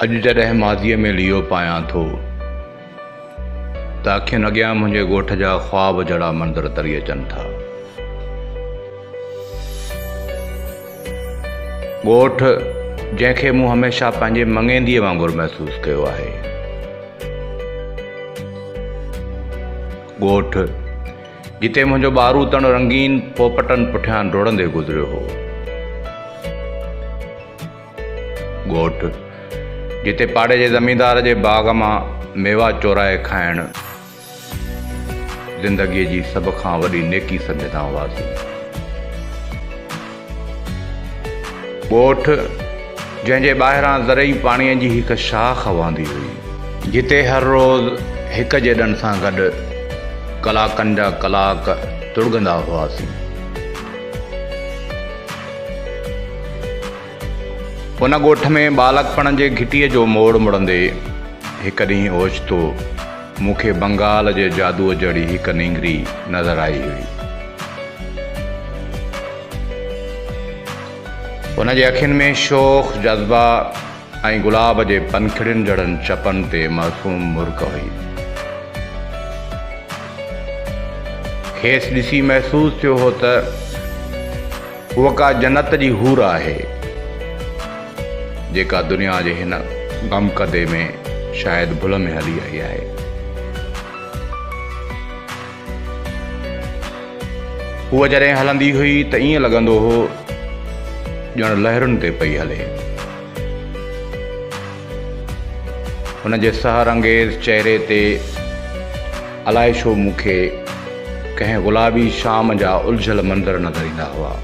अॼु जॾहिं माज़ीअ में लियो पायां थो त अखियुनि अॻियां मुंहिंजे ॻोठ जा ख़्वाब जहिड़ा मंदर तरी अचनि था। ॻोठ जंहिंखे मूं हमेशह पंहिंजे मंगेंदीअ वांगुरु महसूसु कयो आहे। ॻोठ जिते मुंहिंजो ॿारूतण रंगीन पोपटनि पुठियां डोड़ंदे गुज़रियो हो। ॻोठ जिते पाड़े जे ज़मींदार जे बाग़ मां मेवा चोराए खाइणु ज़िंदगीअ जी सभ खां वॾी नेकी सम्झंदा हुआसीं। ॻोठ जंहिंजे ॿाहिरां ज़रई पाणीअ जी हिकु शाख वहंदी हुई, जिते हर रोज़ हिक जे ॾण सां गॾु कलाकनि जा कलाक तुड़गंदा हुआसीं। उन ॻोठ में बालकपण जे घिटीअ जो मोड़ मुड़ंदे हिकु ॾींहुं ओचितो मूंखे बंगाल जे जादूअ जहिड़ी हिकु नींगरी नज़र आई हुई। उन जे अखियुनि में शौक़, जज़्बा ऐं गुलाब जे पनखिड़ियुनि जहिड़नि चपनि ते मासूम मुर्क हुई। खेसि ॾिसी महसूसु थियो हो त उहा का जन्नत जी हूर आहे जेका दुनिया जे हिन ग़मकदे में शायदि भुल में हली आई आहे। उहा जॾहिं हलंदी हुई त ईअं लॻंदो हो ॼण लहरुनि ते पई हले। हुन जे सहर अंगेज़ चहिरे ते अलाए छो मूंखे कंहिं गुलाबी शाम जा उलझल मंदर नज़र ईंदा हुआ।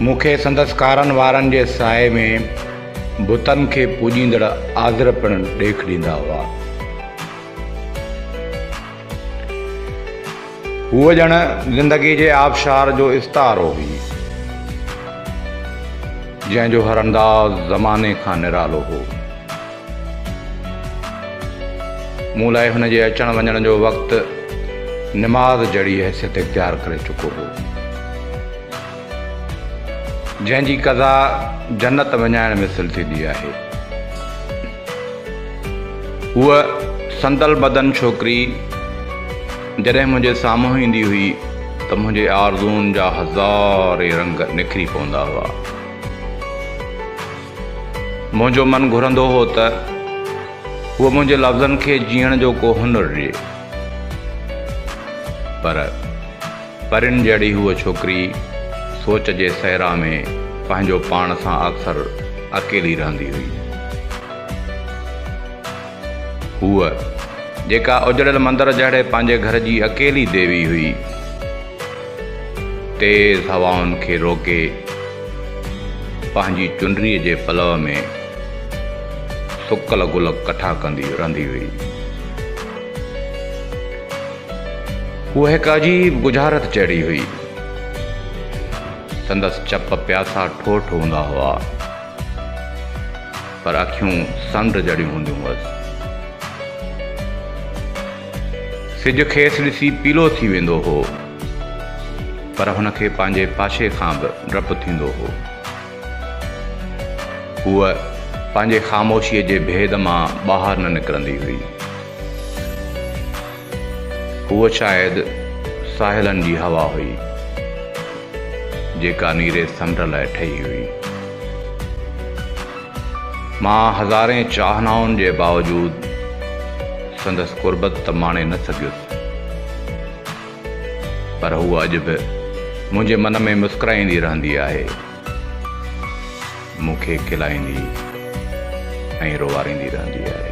मूंखे संदसि कारनि वारनि जे साए में बुतनि खे पूॼींदड़ आज़र पिणु ॾेख ॾींदा हुआ। हूअ ॼण ज़िंदगी जे आबशार जो इस्तारो हुई, जंहिंजो हर अंदाज़ ज़माने खां निरालो हो। मूं लाइ हुन जे अचण वञण जो वक़्तु निमाज़ जहिड़ी हैसियत इख्तियार करे चुको हो, जंहिंजी क़ज़ा जन्नत वञाइण मिसल थींदी आहे। उहा संदल बदन छोकिरी जॾहिं मुंहिंजे साम्हूं ईंदी हुई त मुंहिंजे आरज़ूनि जा हज़ारे रंग निखरी पवंदा हुआ। मुंहिंजो मन घुरंदो हो त उहो मुंहिंजे लफ़्ज़नि खे जीअण जो को हुनुर ॾिए, पर परिन जहिड़ी हूअ छोकिरी सोच जे सहरा में पंहिंजो पाण सां अक्सर अकेली रहंदी हुई। हूअ जेका उजड़ियल मंदर जहिड़े पंहिंजे घर जी अकेली देवी हुई, तेज़ हवाउनि खे रोके पंहिंजी चुनरीअ जे पलव में सुकल गुल कठा कंदी रहंदी हुई। उहा हिकु अजीब गुजारत जहिड़ी हुई। संदसि चप प्यासा ठोठ हूंदा हुआ, पर अखियूं संड जहिड़ियूं हूंदियूं हुअसि। सिजु खेसि ॾिसी पीलो थी वेंदो हो, पर हुनखे पंहिंजे पाशे खां बि डपु थींदो हो। हूअ पंहिंजे ख़ामोशीअ जे भेद मां ॿाहिरि न निकिरंदी हुई। हूअ शायदि साहिलनि जी हवा हुई जेका नीरे समुंड लाइ ठही हुई। मां हज़ारे चाहनाउनि जे बावजूदु संदसि कुर्बत त माणे न सघियुसि, पर हूअ अॼु बि मुंहिंजे मन में मुस्कुराईंदी रहंदी आहे, मूंखे खिलाईंदी ऐं रोवारींदी रहंदी आहे।